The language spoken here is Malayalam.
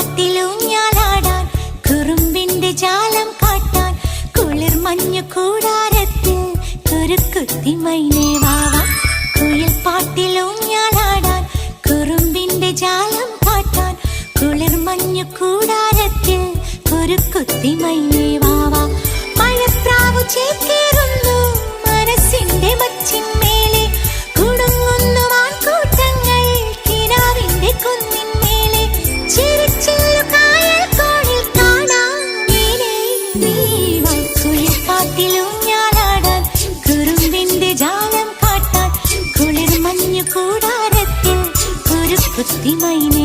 പാട്ടിലൂഞ്ഞാലാടാൻ കുറുമ്പിന്റെ ജാലം കാട്ടാൻ കുളിർ മഞ്ഞു കൂടാരത്തിൽ കുരുക്കുത്തി മൈനേ വാവാ. കുയിൽ പാട്ടിലൂഞ്ഞാലാടാൻ കുറുമ്പിന്റെ ജാലം കാട്ടാൻ കുളിർ മഞ്ഞു കൂടാരത്തിൽ കുരുക്കുത്തി മൈനേ വാവാ. മഴപ്രാവു ചേക്കേറുന്നു മനസ്സിന്റെ മച്ചിന്മേലെ കുടുങ്ങുന്നു മാൻകൂട്ടങ്ങൾ കിനാവിന്റെ കുന്നിന്മേലെ ചിരിച്ചില്ലു കായൽ കോണിൽ കാണാം നീലേ നീവാ. കുയിൽ പാട്ടിലൂഞ്ഞാലാടാൻ കുറുമ്പിന്റെ ജാലം കാട്ടാൻ കുളിർ മഞ്ഞു കൂടാരത്തിൽ കുരുക്കുത്തി മൈനേ